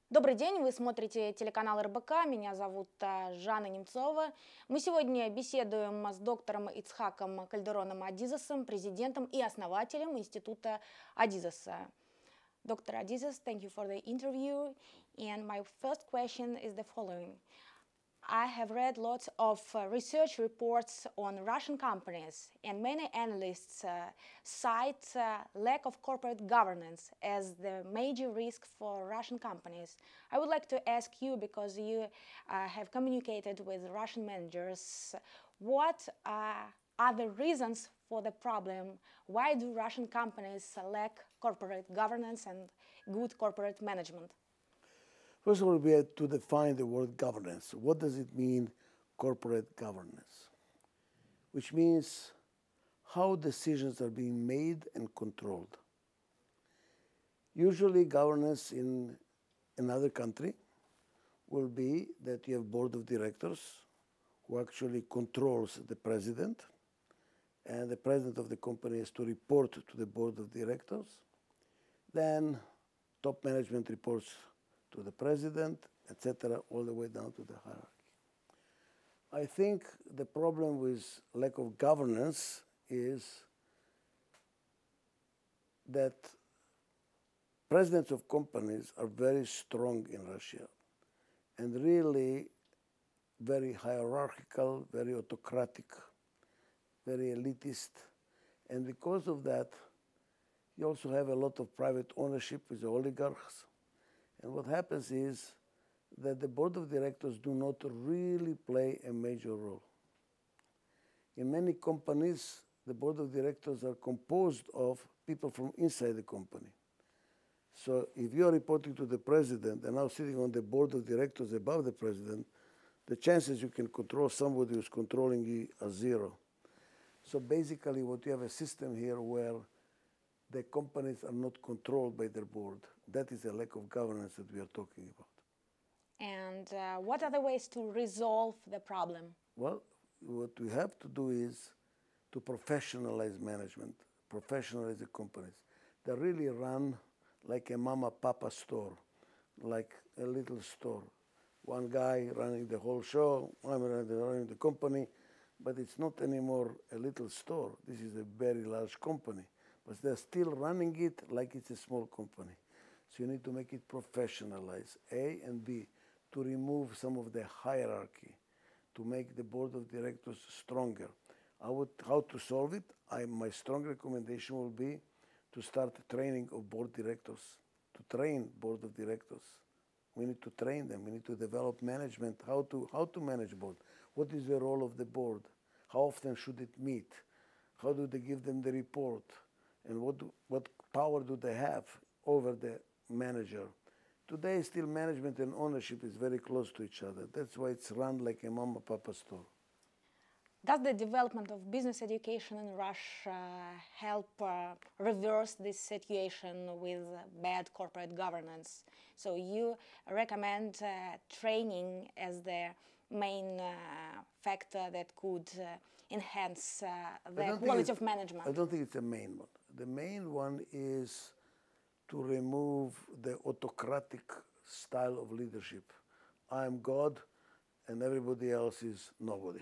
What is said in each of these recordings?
Добрый день, вы смотрите телеканал РБК, меня зовут Жанна Немцова. Мы сегодня беседуем с доктором Ицхаком Кальдероном Адизесом, президентом и основателем института Adizes. Dr. Adizes, thank you for the interview. And my first question is the following. I have read lots of research reports on Russian companies, and many analysts cite lack of corporate governance as the major risk for Russian companies. I would like to ask you, because you have communicated with Russian managers, what are the reasons for the problem? Why do Russian companies lack corporate governance and good corporate management? First of all, we have to define the word governance. What does it mean, corporate governance? Which means how decisions are being made and controlled. Usually governance in another country will be that you have board of directors who actually controls the president, and the president of the company has to report to the board of directors. Then top management reports to the president, etc., all the way down to the hierarchy. I think the problem with lack of governance is that presidents of companies are very strong in Russia and really very hierarchical, very autocratic, very elitist. And because of that, you also have a lot of private ownership with the oligarchs. And what happens is that the board of directors do not really play a major role. In many companies, the board of directors are composed of people from inside the company. So if you are reporting to the president and now sitting on the board of directors above the president, the chances you can control somebody who's controlling you are zero. So basically what you have a system here where the companies are not controlled by their board. That is a lack of governance that we are talking about. And what are the ways to resolve the problem? Well, what we have to do is to professionalize management, professionalize the companies. They really run like a mama-papa store, like a little store. One guy running the whole show, one running the company, but it's not anymore a little store. This is a very large company. But they're still running it like it's a small company. So you need to make it professionalized, A, and B, to remove some of the hierarchy, to make the board of directors stronger. How to solve it? My strong recommendation will be to start training of board directors, to train board of directors. We need to train them. We need to develop management, how to manage board. What is the role of the board? How often should it meet? How do they give them the report? And what power do they have over the manager? Today, still management and ownership is very close to each other. That's why it's run like a mama-papa store. Does the development of business education in Russia help reverse this situation with bad corporate governance? So you recommend training as the main factor that could enhance the quality of management? I don't think it's the main one. The main one is to remove the autocratic style of leadership. I am God and everybody else is nobody.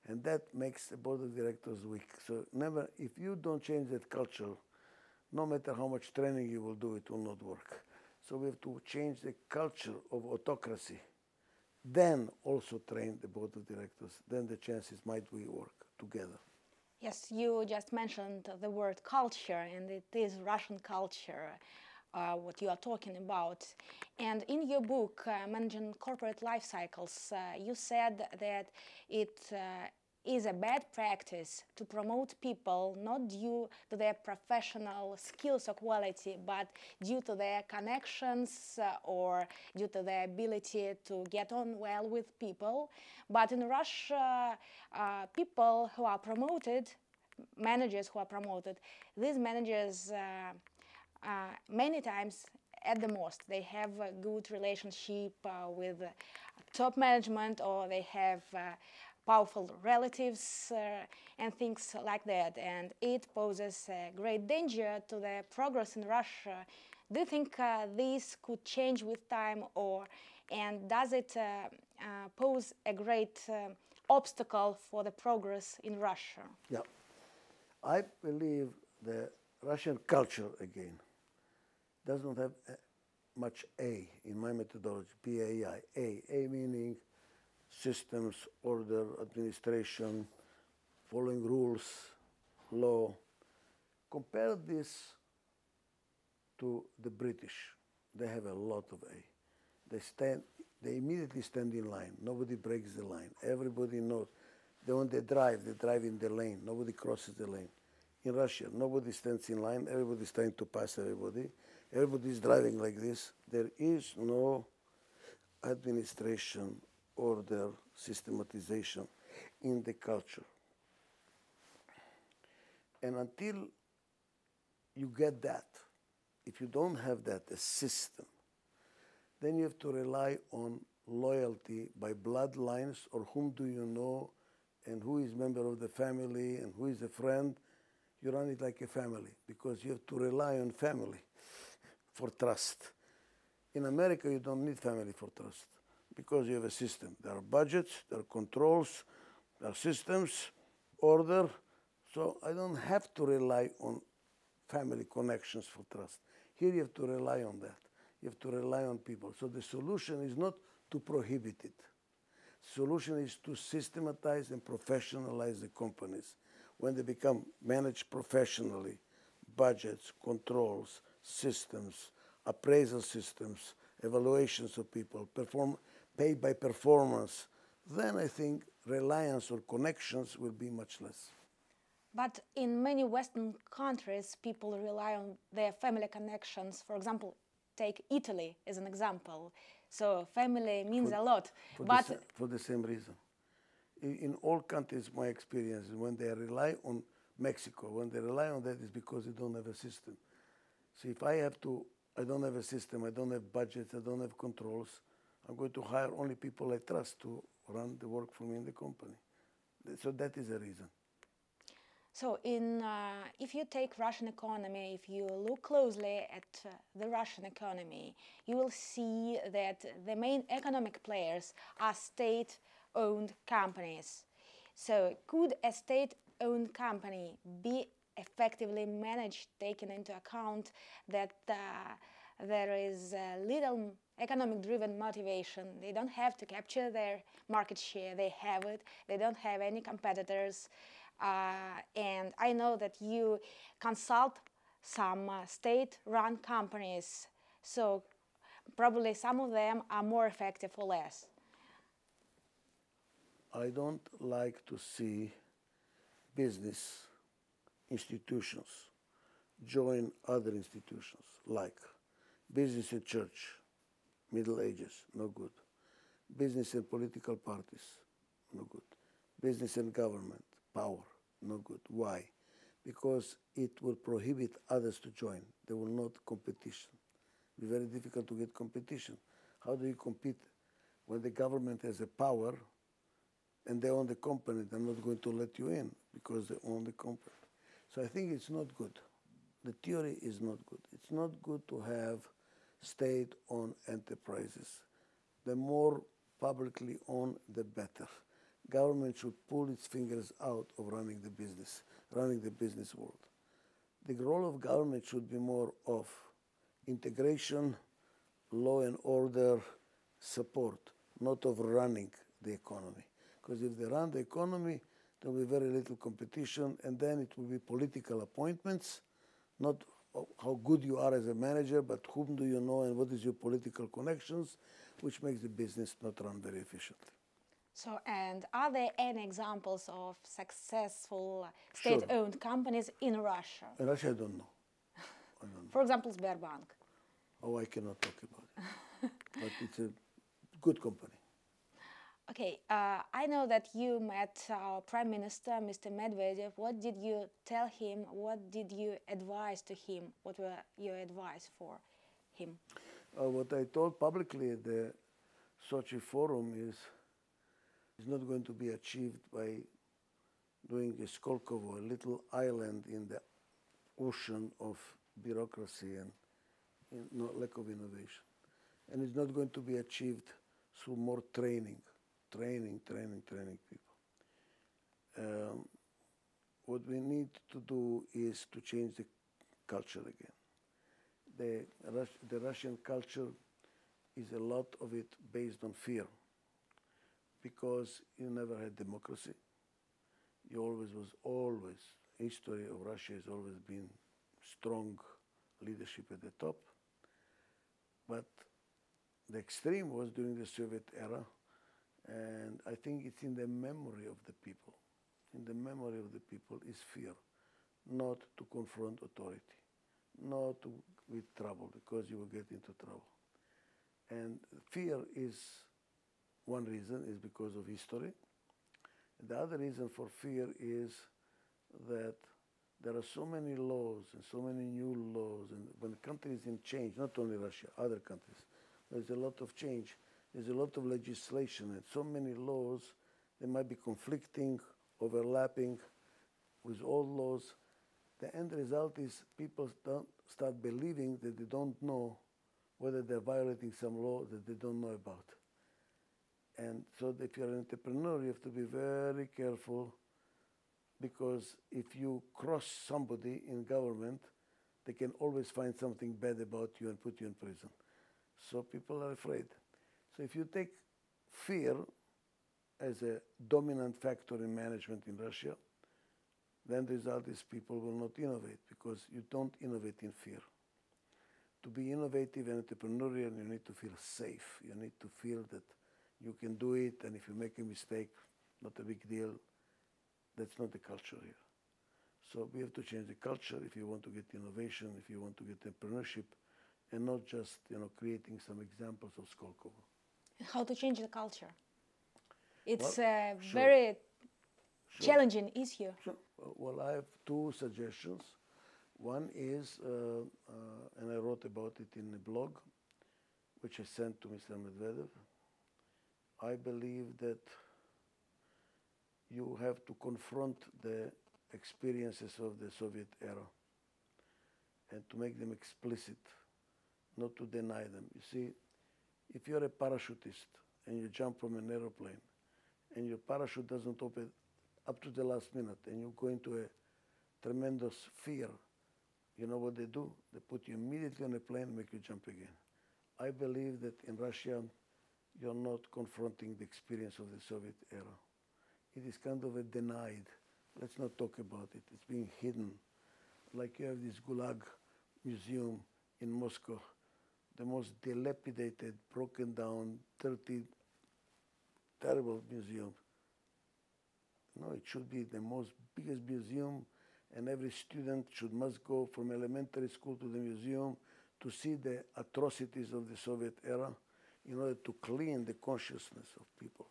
And that makes the board of directors weak. So never, if you don't change that culture, no matter how much training you will do, it will not work. So we have to change the culture of autocracy. Then also train the board of directors. Then the chances might we work together. Yes, you just mentioned the word culture, and it is Russian culture, what you are talking about. And in your book, Managing Corporate Life Cycles, you said that it is a bad practice to promote people not due to their professional skills or quality, but due to their connections or due to their ability to get on well with people. But in Russia, people who are promoted, managers who are promoted, these managers many times at the most they have a good relationship with top management, or they have powerful relatives and things like that, and it poses a great danger to the progress in Russia Do you think this could change with time, and does it pose a great obstacle for the progress in Russia? Yeah. I believe the Russian culture, again, does not have much A in my methodology, PAI. A meaning systems, order, administration, following rules, law. Compare this to the British. They have a lot of A. They immediately stand in line. Nobody breaks the line. Everybody knows. When they drive in the lane. Nobody crosses the lane. In Russia, nobody stands in line. Everybody's trying to pass everybody. Everybody's driving like this. There is no administration, order, systematization in the culture. And until you get that, if you don't have that, a system, then you have to rely on loyalty by bloodlines, or whom do you know, and who is member of the family, and who is a friend. You run it like a family, because you have to rely on family for trust. In America, you don't need family for trust, because you have a system. There are budgets, there are controls, there are systems, order. So I don't have to rely on family connections for trust. Here you have to rely on that. You have to rely on people. So the solution is not to prohibit it. The solution is to systematize and professionalize the companies. When they become managed professionally, budgets, controls, systems, appraisal systems, evaluations of people, paid by performance, then I think reliance or connections will be much less. But in many Western countries, people rely on their family connections. For example, take Italy as an example. So family means a lot. For the same reason. In all countries, my experience is when they rely on Mexico, when they rely on that, is because they don't have a system. So if I don't have a system, I don't have budgets, I don't have controls, I'm going to hire only people I trust to run the work for me in the company. So that is the reason. So if you take Russian economy, if you look closely at the Russian economy, you will see that the main economic players are state-owned companies. So could a state-owned company be effectively managed, taking into account that there is little economic-driven motivation? They don't have to capture their market share, they have it, they don't have any competitors. And I know that you consult some state-run companies, so probably some of them are more effective or less. I don't like to see business institutions join other institutions, like business and church, Middle Ages, no good. Business and political parties, no good. Business and government, power, no good. Why? Because it will prohibit others to join. There will not competition. It will be very difficult to get competition. How do you compete when the government has a power and they own the company? They're not going to let you in because they own the company. So I think it's not good. The theory is not good. It's not good to have state-owned enterprises. The more publicly owned, the better. Government should pull its fingers out of running the business world. The role of government should be more of integration, law and order, support, not of running the economy. Because if they run the economy, there will be very little competition, and then it will be political appointments, not how good you are as a manager, but whom do you know and what is your political connections, which makes the business not run very efficiently. So, and are there any examples of successful state-owned companies in Russia? In Russia, I don't know. For example, Sberbank. Oh, I cannot talk about it. But it's a good company. Okay, I know that you met our Prime Minister, Mr. Medvedev. What did you tell him? What did you advise to him? What were your advice for him? What I told publicly at the Sochi Forum is it's not going to be achieved by doing a Skolkovo, a little island in the ocean of bureaucracy and no lack of innovation. And it's not going to be achieved through more training people. What we need to do is to change the culture again. The Russian culture is a lot of it based on fear, because you never had democracy. You always, history of Russia has always been strong leadership at the top. But the extreme was during the Soviet era, and I think it's in the memory of the people. In the memory of the people is fear, not to confront authority, not to with trouble, because you will get into trouble. And fear is one reason, is because of history. The other reason for fear is that there are so many laws and so many new laws, and when the country is in change, not only Russia, other countries, there's a lot of change, there's a lot of legislation and so many laws, they might be conflicting, overlapping with old laws. The end result is people start believing that they don't know whether they're violating some law that they don't know about. And so if you're an entrepreneur, you have to be very careful, because if you cross somebody in government, they can always find something bad about you and put you in prison. So people are afraid. So if you take fear as a dominant factor in management in Russia, then the result is people will not innovate, because you don't innovate in fear. To be innovative and entrepreneurial, you need to feel safe. You need to feel that you can do it, and if you make a mistake, not a big deal. That's not the culture here. So we have to change the culture if you want to get innovation, if you want to get entrepreneurship, and not just creating some examples of Skolkovo. How to change the culture? It's Well, a sure. very challenging issue. Sure. Well, I have two suggestions. One is, and I wrote about it in a blog, which I sent to Mr. Medvedev. I believe that you have to confront the experiences of the Soviet era and to make them explicit, not to deny them. You see, if you're a parachutist and you jump from an aeroplane and your parachute doesn't open up to the last minute and you go into a tremendous fear, you know what they do? They put you immediately on a plane and make you jump again. I believe that in Russia, you're not confronting the experience of the Soviet era. It is kind of a denied. Let's not talk about it. It's being hidden. Like you have this Gulag museum in Moscow, the most dilapidated, broken down, dirty, terrible museum. No, it should be the biggest museum, and every student must go from elementary school to the museum to see the atrocities of the Soviet era in order to clean the consciousness of people.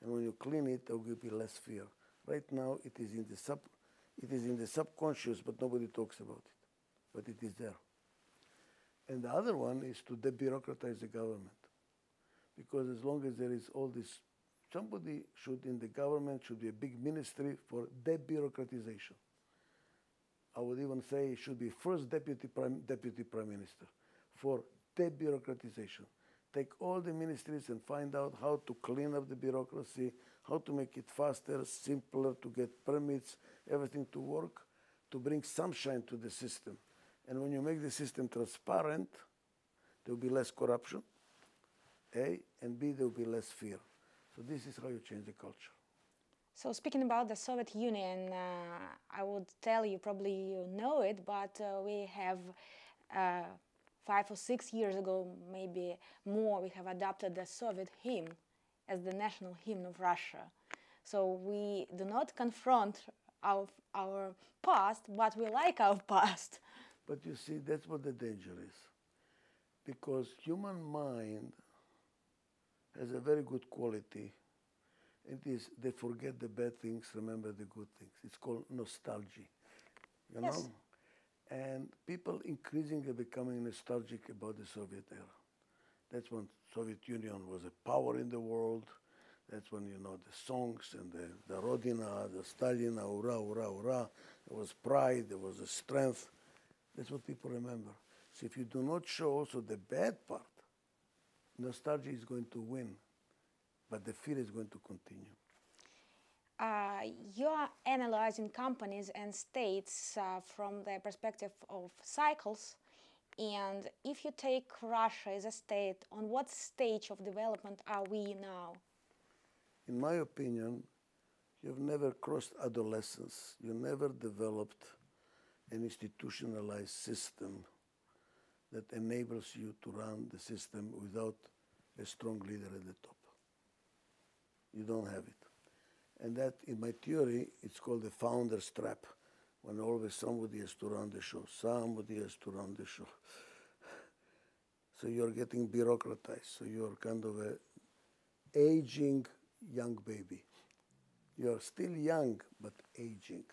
And when you clean it, there will be less fear. Right now, it is in the subconscious, but nobody talks about it. But it is there. And the other one is to debureaucratize the government. Because as long as there is all this, somebody in the government should be a big ministry for debureaucratization. I would even say it should be first deputy prime minister for debureaucratization. Take all the ministries and find out how to clean up the bureaucracy, how to make it faster, simpler, to get permits, everything to work, to bring sunshine to the system. And when you make the system transparent, there will be less corruption, A, and B, there will be less fear. So this is how you change the culture. So speaking about the Soviet Union, I would tell you, probably you know it, but we have 5 or 6 years ago, maybe more, we have adopted the Soviet hymn as the national hymn of Russia. So we do not confront our past, but we like our past. But you see, that's what the danger is. Because human mind has a very good quality. It is, they forget the bad things, remember the good things. It's called nostalgia, you know? Yes. And people increasingly becoming nostalgic about the Soviet era. That's when Soviet Union was a power in the world. That's when, you know, the songs and the Rodina, the Stalina, hurrah, hurrah, hurrah. There was pride, there was a strength. That's what people remember. So if you do not show also the bad part, nostalgia is going to win, but the fear is going to continue. You're analyzing companies and states from the perspective of cycles. And if you take Russia as a state, on what stage of development are we now? In my opinion, you've never crossed adolescence. You never developed an institutionalized system that enables you to run the system without a strong leader at the top. You don't have it. And that, in my theory, it's called the founder's trap, when always somebody has to run the show. Somebody has to run the show. So you're getting bureaucratized. So you're kind of a aging young baby. You're still young, but aging.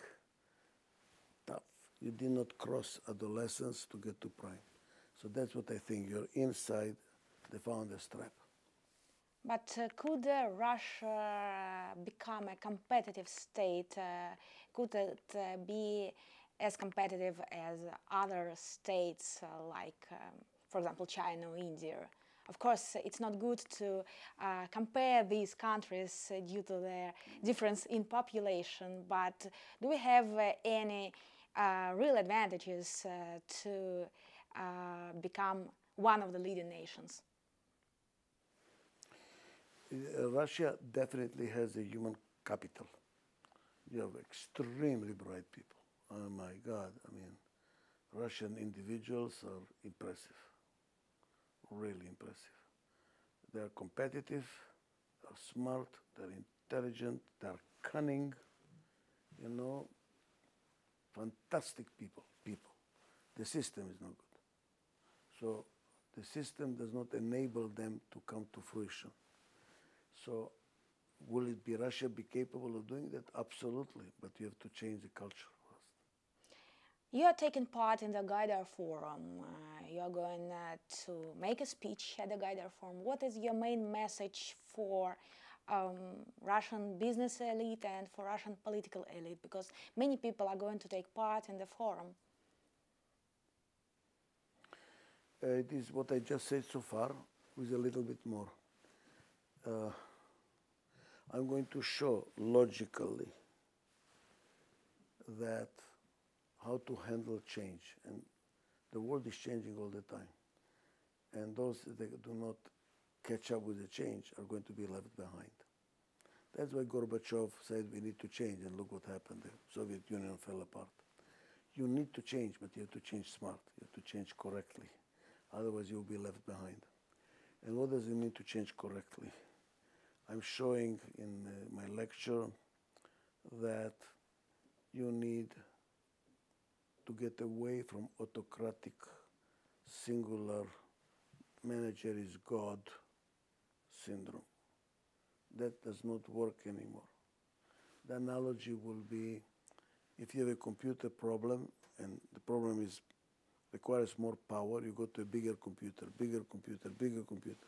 Tough. You did not cross adolescence to get to prime. So that's what I think. You're inside the founder's trap. But could Russia become a competitive state? Could it be as competitive as other states like, for example, China or India? Of course, it's not good to compare these countries due to their difference in population, but do we have any real advantages to become one of the leading nations? Russia definitely has a human capital. You have extremely bright people. Oh my God, I mean, Russian individuals are impressive, really impressive. They're competitive, they're smart, they're intelligent, they're cunning, you know, fantastic people. The system is not good. So the system does not enable them to come to fruition. So will it be Russia be capable of doing that? Absolutely, but you have to change the culture first. You are taking part in the Gaidar Forum. You are going to make a speech at the Gaidar Forum. What is your main message for Russian business elite and for Russian political elite? Because many people are going to take part in the forum. It is what I just said so far, with a little bit more. I'm going to show logically that how to handle change. And the world is changing all the time. And those that do not catch up with the change are going to be left behind. That's why Gorbachev said we need to change, and look what happened. The Soviet Union fell apart. You need to change, but you have to change smart. You have to change correctly. Otherwise, you'll be left behind. And what does it mean to change correctly? I'm showing in my lecture that you need to get away from autocratic, singular, manager is God syndrome. That does not work anymore. The analogy will be if you have a computer problem and the problem requires more power, you go to a bigger computer, bigger computer, bigger computer.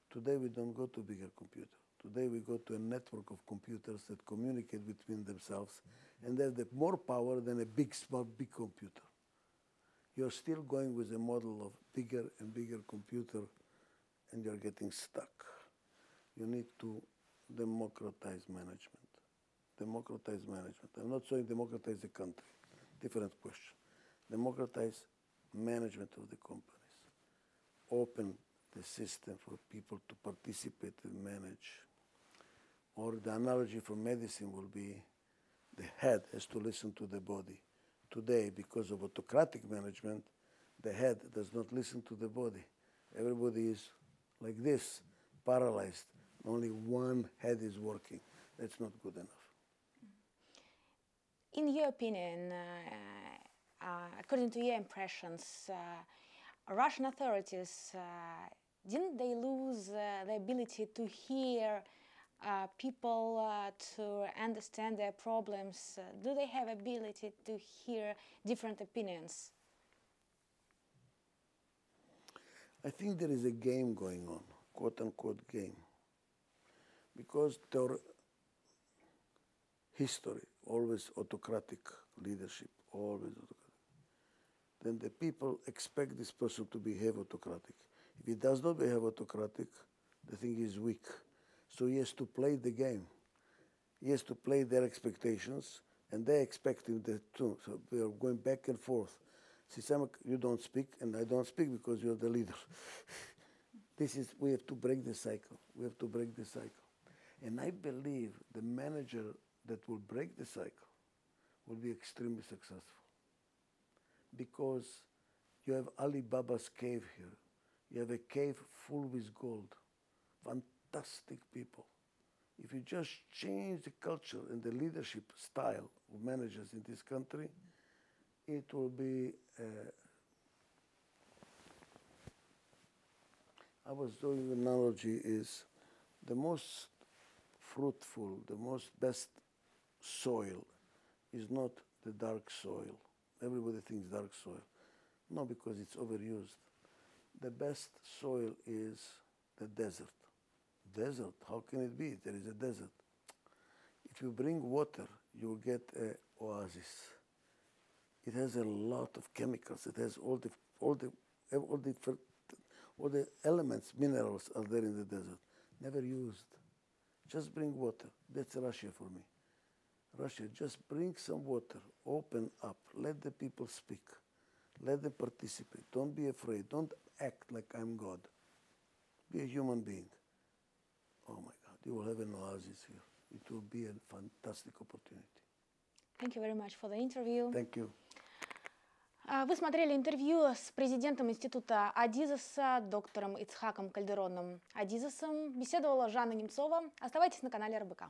Today we don't go to a bigger computer. Today we go to a network of computers that communicate between themselves and they have more power than a big, smart, big computer. You're still going with a model of bigger and bigger computer and you're getting stuck. You need to democratize management. Democratize management. I'm not saying democratize the country. Different question. Democratize management of the companies. Open the system for people to participate and manage. Or the analogy for medicine will be the head has to listen to the body. Today, because of autocratic management, the head does not listen to the body. Everybody is like this, paralyzed. Only one head is working. That's not good enough. In your opinion, according to your impressions, Russian authorities, didn't they lose the ability to hear people, to understand their problems? Do they have ability to hear different opinions? I think there is a game going on, quote-unquote game, because their history, always autocratic leadership, always autocratic. then the people expect this person to behave autocratic. If he does not behave autocratic, the thing is weak. So he has to play the game. He has to play their expectations, and they expect him too. So we are going back and forth. Sisamak, you don't speak, and I don't speak because you're the leader. We have to break the cycle. We have to break the cycle. And I believe the manager that will break the cycle will be extremely successful. Because you have Alibaba's cave here. You have a cave full with gold. Fantastic people. If you just change the culture and the leadership style of managers in this country, it will be, I was doing an analogy, is the most fruitful, the most best soil is not the dark soil. Everybody thinks dark soil. No, because it's overused. The best soil is the desert. Desert, how can it be? There is a desert. If you bring water, you will get an oasis. It has a lot of chemicals. It has all the elements, minerals are there in the desert. Never used. Just bring water. That's Russia for me. Russia, just bring some water. Open up. Let the people speak. Let them participate. Don't be afraid. Don't act like I'm God. Be a human being. Oh my God, you will have an oasis here. It will be a fantastic opportunity. Thank you very much for the interview. Thank you. Вы смотрели интервью с президентом института Адизеса, доктором Ицхаком Кальдероном Адизесом. Беседовала Жанна Немцова. Оставайтесь на канале РБК.